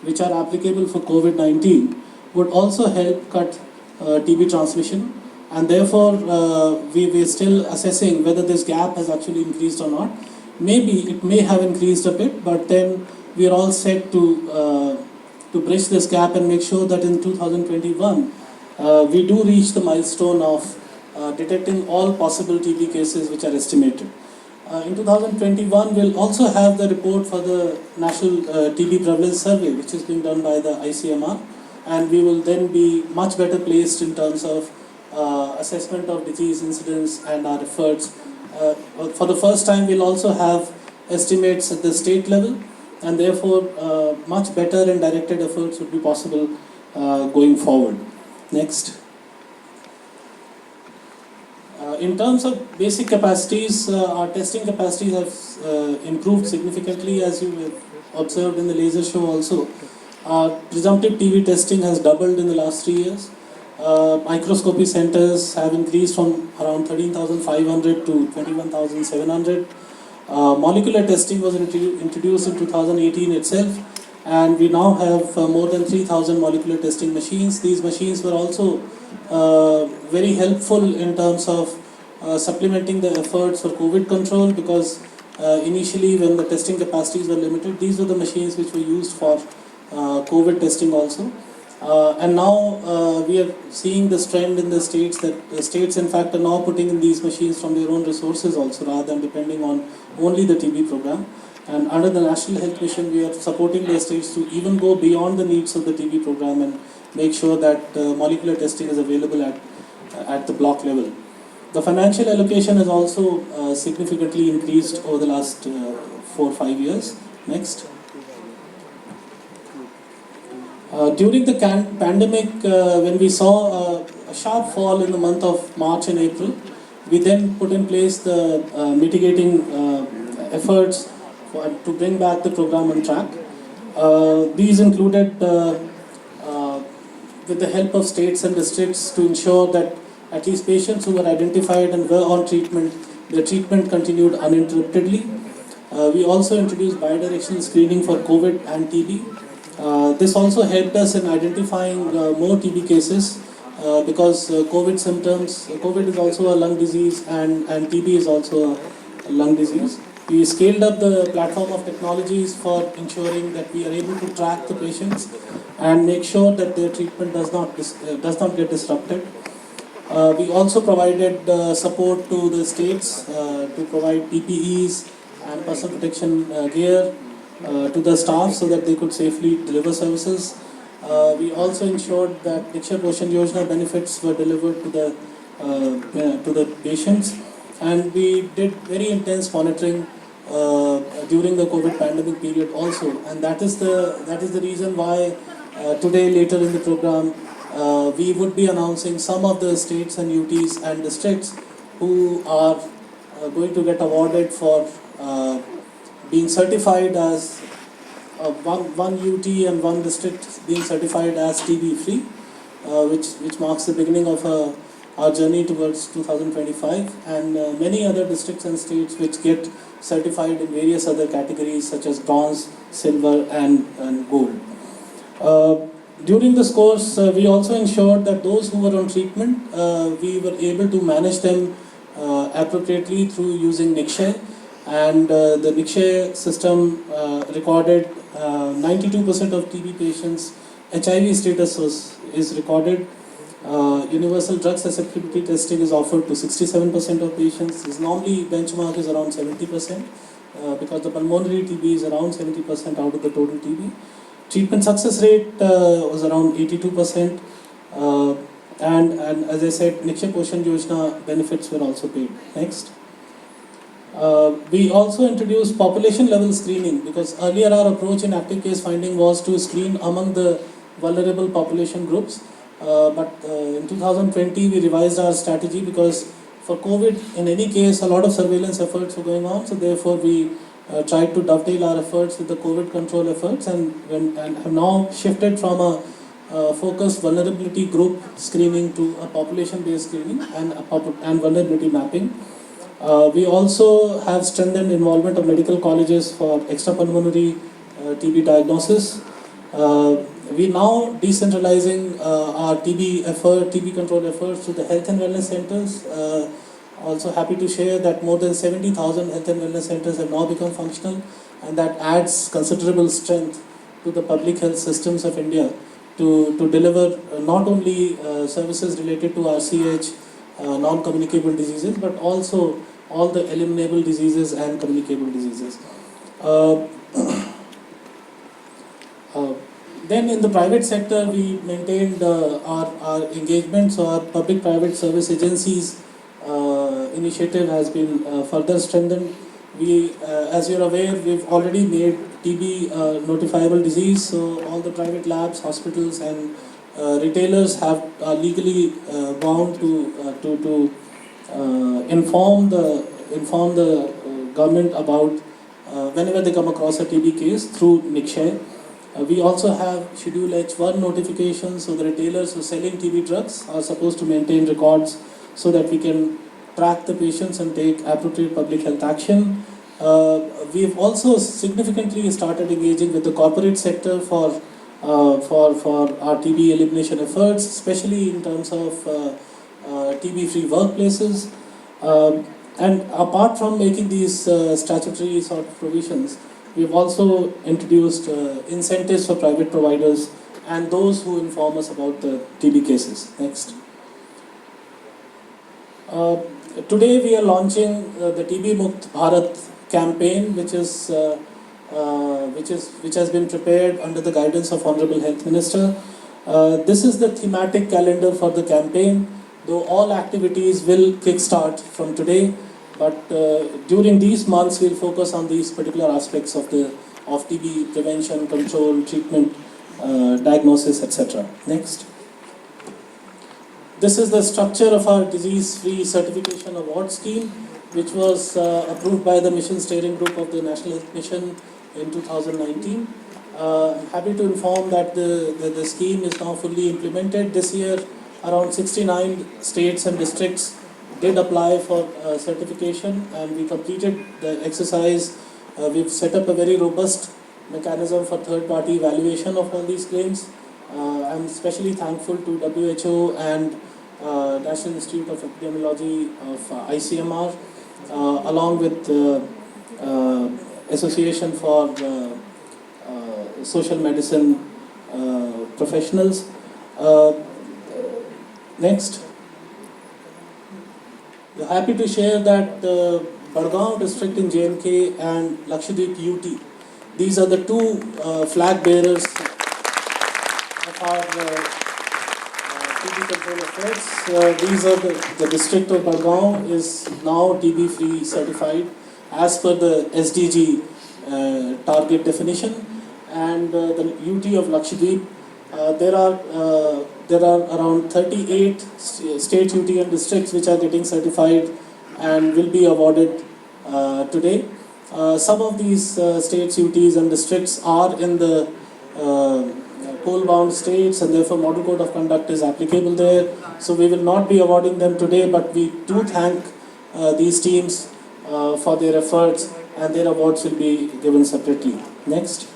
which are applicable for COVID-19 would also help cut TB transmission. And therefore, we're still assessing whether this gap has actually increased or not. Maybe it may have increased a bit, but then we are all set to bridge this gap and make sure that in 2021 we do reach the milestone of detecting all possible TB cases which are estimated. In 2021, we'll also have the report for the National TB Prevalence Survey, which is being done by the ICMR, and we will then be much better placed in terms of assessment of disease incidence and our efforts. For the first time, we'll also have estimates at the state level, and therefore much better and directed efforts would be possible going forward. Next. In terms of basic capacities, our testing capacities have improved significantly, as you have observed in the laser show also. Our presumptive TB testing has doubled in the last 3 years. Microscopy centers have increased from around 13,500 to 21,700. Molecular testing was introduced in 2018 itself, and we now have more than 3,000 molecular testing machines. These machines were also very helpful in terms of supplementing the efforts for COVID control, because initially when the testing capacities were limited, these were the machines which were used for COVID testing also. And now we are seeing this trend in the states, that the states in fact are now putting in these machines from their own resources also, rather than depending on only the TB program. And under the National Health Mission, we are supporting the states to even go beyond the needs of the TB program and make sure that molecular testing is available at the block level. The financial allocation has also significantly increased over the last 4 or 5 years. Next. During the pandemic, when we saw a sharp fall in the month of March and April, we then put in place the mitigating efforts to bring back the program on track. These included, with the help of states and districts, to ensure that at least patients who were identified and were on treatment, their treatment continued uninterruptedly. We also introduced bidirectional screening for COVID and TB. This also helped us in identifying more TB cases, because COVID is also a lung disease, and TB is also a lung disease. We scaled up the platform of technologies for ensuring that we are able to track the patients and make sure that their treatment does not get disrupted. We also provided support to the states to provide PPEs and personal protection gear to the staff so that they could safely deliver services. We also ensured that Nikshay Poshan Yojana benefits were delivered to the patients, and we did very intense monitoring during the COVID pandemic period also, and that is the reason why today, later in the program, we would be announcing some of the states and UTs and districts who are going to get awarded for being certified as one UT and one district being certified as TB free, which marks the beginning of our journey towards 2025, and many other districts and states which get certified in various other categories such as bronze, silver and gold. During this course, we also ensured that those who were on treatment, we were able to manage them appropriately through using Nikshay, and the Nikshay system recorded 92% of TB patients' HIV status is recorded. Universal drug susceptibility testing is offered to 67% of patients. His normally benchmark is around 70%, because the pulmonary TB is around 70% out of the total TB. Treatment success rate was around 82%, and as I said, Nikshay Poshan Yojana benefits were also paid. Next. We also introduced population level screening, because earlier our approach in active case finding was to screen among the vulnerable population groups. But in 2020 we revised our strategy, because for COVID, in any case, a lot of surveillance efforts were going on, so therefore we tried to dovetail our efforts with the COVID control efforts, and have now shifted from a focused vulnerability group screening to a population-based screening and vulnerability mapping. We also have strengthened involvement of medical colleges for extrapulmonary TB diagnosis. We now decentralizing our TB control efforts to the health and wellness centers. Also happy to share that more than 70,000 health and wellness centers have now become functional, and that adds considerable strength to the public health systems of India to deliver not only services related to RCH, non-communicable diseases, but also all the eliminable diseases and communicable diseases. Uh, Then in the private sector, we maintained our engagement. So our public-private service agencies initiative has been further strengthened. We, as you're aware, we've already made TB notifiable disease. So all the private labs, hospitals, and retailers have legally bound to inform the government about whenever they come across a TB case through Nikshay. We also have Schedule H1 notifications, so the retailers who are selling TB drugs are supposed to maintain records so that we can track the patients and take appropriate public health action. We've also significantly started engaging with the corporate sector for our TB elimination efforts, especially in terms of TB-free workplaces. And apart from making these statutory sort of provisions, we've also introduced incentives for private providers and those who inform us about the TB cases. Next. Today we are launching the TB Mukt Bharat campaign, which has been prepared under the guidance of Honorable Health Minister. This is the thematic calendar for the campaign, though all activities will kickstart from today. But during these months, we'll focus on these particular aspects of TB prevention, control, treatment, diagnosis, etc. Next. This is the structure of our disease-free certification award scheme, which was approved by the Mission Steering Group of the National Health Mission in 2019. I'm happy to inform that the scheme is now fully implemented. This year, around 69 states and districts did apply for certification, and we completed the exercise. We've set up a very robust mechanism for third-party evaluation of all these claims. I'm especially thankful to WHO and National Institute of Epidemiology of ICMR, along with Association for Social Medicine Professionals. Next. We're happy to share that Badgaon district in J&K and Lakshadweep UT, these are the two flag bearers of our TB control efforts. These are the district of Badgaon is now TB free certified as per the SDG target definition, and the UT of Lakshadweep, there are around 38 state UT and districts which are getting certified and will be awarded today. Some of these states, UTs and districts are in the coal-bound states, and therefore model code of conduct is applicable there. So we will not be awarding them today, but we do thank these teams for their efforts, and their awards will be given separately. Next.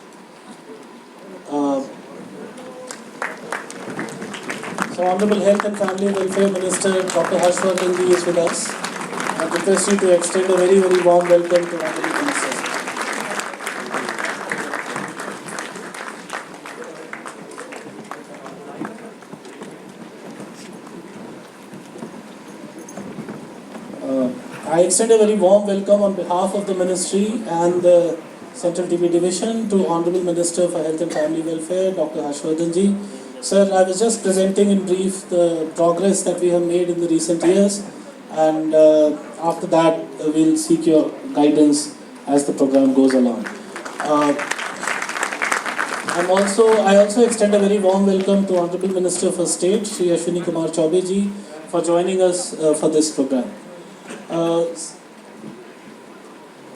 So Honorable Health and Family Welfare Minister Dr. Harshvardhan Ji is with us. I request you to extend a very, very warm welcome to Honorable Minister. I extend a very warm welcome on behalf of the Ministry and the Central TB Division to Honorable Minister for Health and Family Welfare, Dr. Harshvardhan Ji. Sir, I was just presenting in brief the progress that we have made in the recent years, and after that we'll seek your guidance as the program goes along. I also extend a very warm welcome to Honorable Minister for State, Shri Ashwini Kumar Chaubey Ji, for joining us for this program.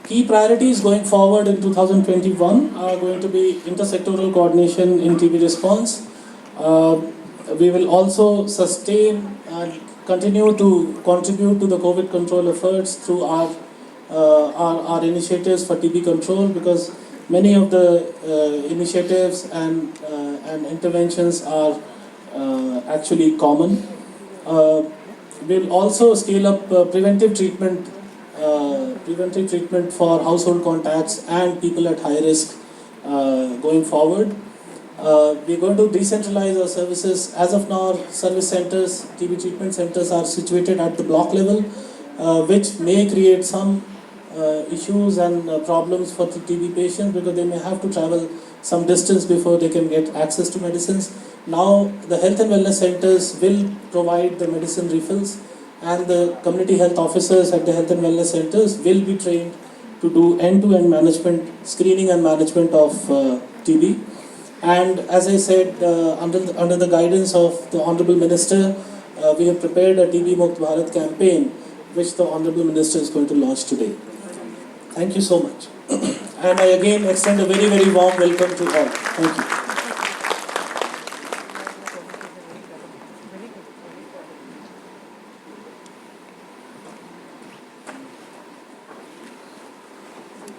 Key priorities going forward in 2021 are going to be intersectoral coordination in TB response. We will also sustain and continue to contribute to the COVID control efforts through our initiatives for TB control, because Many of the initiatives and interventions are actually common. We'll also scale up preventive treatment for household contacts and people at high risk going forward. We're going to decentralize our services. As of now, our service centers, TB treatment centers, are situated at the block level, which may create some issues and problems for the TB patients because they may have to travel some distance before they can get access to medicines. Now, the health and wellness centers will provide the medicine refills, and the community health officers at the health and wellness centers will be trained to do end-to-end management, screening and management of TB. And as I said, under the guidance of the Honorable Minister, we have prepared a TB Mukt Bharat campaign, which the Honorable Minister is going to launch today. Thank you so much. And I again extend a very, very warm welcome to all. Thank you.